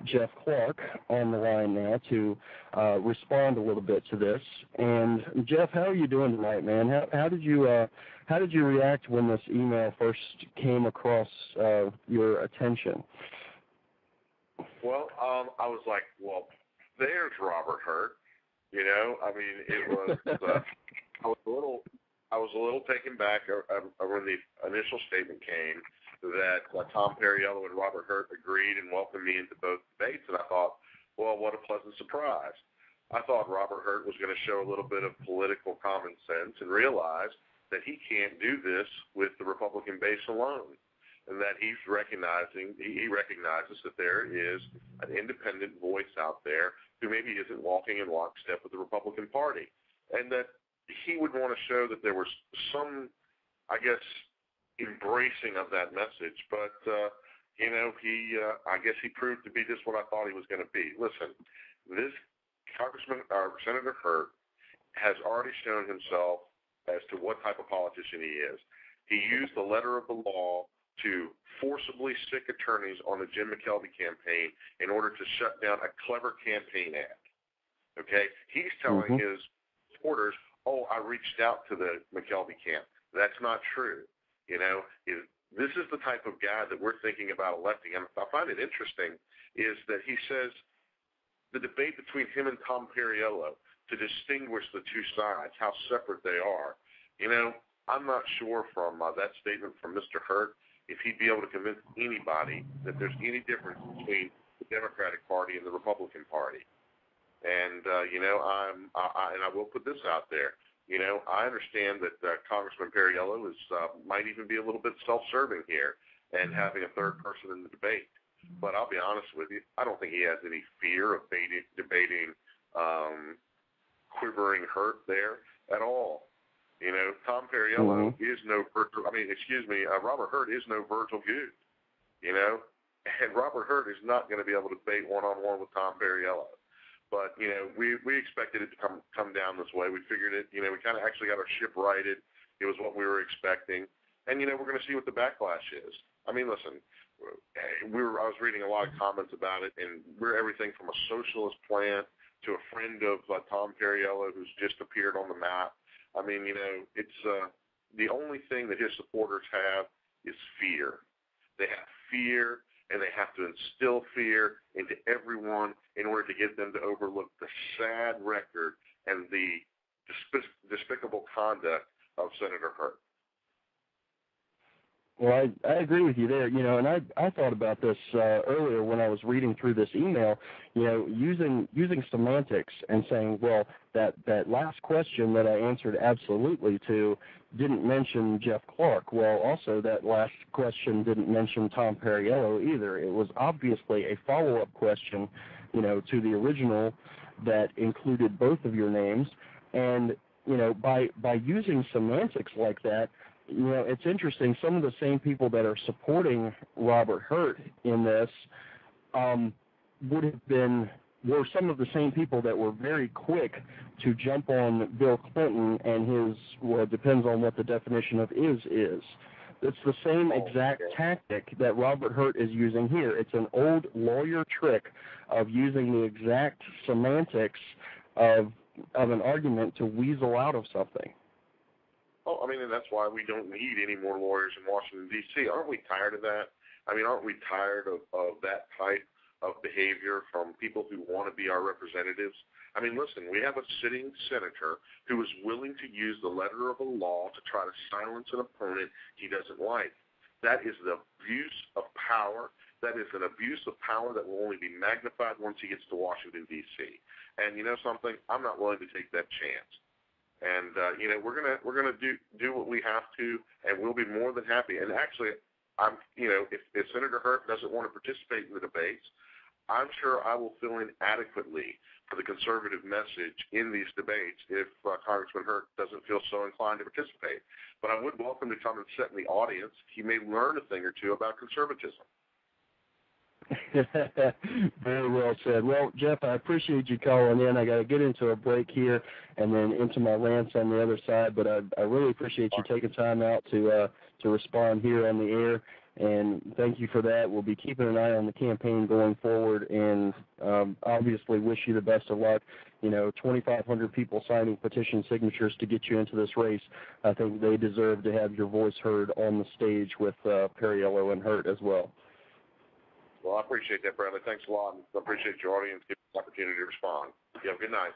Jeff Clark on the line now to respond a little bit to this. And Jeff, how are you doing tonight, man? How did you react when this email first came across your attention? Well, I was like, well, there's Robert Hurt. You know, I mean, it was. I was a little taken back when the initial statement came that Tom Perriello and Robert Hurt agreed and welcomed me into both debates, and I thought, well, what a pleasant surprise. I thought Robert Hurt was going to show a little bit of political common sense and realize that he can't do this with the Republican base alone, and that he recognizes that there is an independent voice out there who maybe isn't walking in lockstep with the Republican Party, and that he would want to show that there was some, I guess, embracing of that message. But, you know, I guess he proved to be just what I thought he was going to be. Listen, this Senator Hurt has already shown himself as to what type of politician he is. He used the letter of the law to forcibly sic attorneys on the Jim McKelvey campaign in order to shut down a clever campaign ad. Okay? He's telling his supporters, oh, I reached out to the McKelvey camp. That's not true. You know, this is the type of guy that we're thinking about electing. And I find it interesting is that he says the debate between him and Tom Perriello to distinguish the two sides, how separate they are. You know, I'm not sure from that statement from Mr. Hurt if he'd be able to convince anybody that there's any difference between the Democratic Party and the Republican Party. And, you know, I will put this out there. You know, I understand that Congressman Perriello might even be a little bit self-serving here and having a third person in the debate. But I'll be honest with you, I don't think he has any fear of debating quivering Hurt there at all. You know, Tom Perriello is no Robert Hurt is no Virgil Goode. You know, and Robert Hurt is not going to be able to debate one-on-one with Tom Perriello. But, you know, we expected it to come down this way. We figured it, you know, we kind of actually got our ship righted. It was what we were expecting. And, you know, we're going to see what the backlash is. I mean, listen, I was reading a lot of comments about it, and we're everything from a socialist plant to a friend of Tom Perriello who's just appeared on the map. I mean, you know, it's the only thing that his supporters have is fear. They have fear, and they have to instill fear into everyone in order to get them to overlook the sad record and the despicable conduct of Senator Hurt. Well, I agree with you there, you know, and I thought about this earlier when I was reading through this email, you know, using semantics and saying, well, that last question that I answered absolutely to didn't mention Jeff Clark. Well, also that last question didn't mention Tom Perriello either. It was obviously a follow-up question, you know, to the original that included both of your names. And, you know, by using semantics like that, you know, it's interesting. Some of the same people that are supporting Robert Hurt in this were some of the same people that were very quick to jump on Bill Clinton and his, well, it depends on what the definition of is. It's the same exact tactic that Robert Hurt is using here. It's an old lawyer trick of using the exact semantics of an argument to weasel out of something. Oh, I mean, and that's why we don't need any more lawyers in Washington, D.C. Aren't we tired of that? I mean, aren't we tired of that type of behavior from people who want to be our representatives? I mean, listen, we have a sitting senator who is willing to use the letter of a law to try to silence an opponent he doesn't like. That is the abuse of power. That is an abuse of power that will only be magnified once he gets to Washington, D.C. And you know something? I'm not willing to take that chance. And you know, we're gonna do what we have to, and we'll be more than happy. And actually, if Senator Hurt doesn't want to participate in the debates, I'm sure I will fill in adequately for the conservative message in these debates if Congressman Hurt doesn't feel so inclined to participate. But I would welcome to come and sit in the audience. He may learn a thing or two about conservatism. Very well said. Well, Jeff, I appreciate you calling in. I got to get into a break here and then into my rants on the other side, but I really appreciate you taking time out to respond here on the air. And thank you for that. We'll be keeping an eye on the campaign going forward, and obviously wish you the best of luck. 2,500 people signing petition signatures to get you into this race. I think they deserve to have your voice heard on the stage with Perriello and Hurt as well. Well, I appreciate that, Bradley. Thanks a lot. I appreciate your audience giving us the opportunity to respond. You have a good night.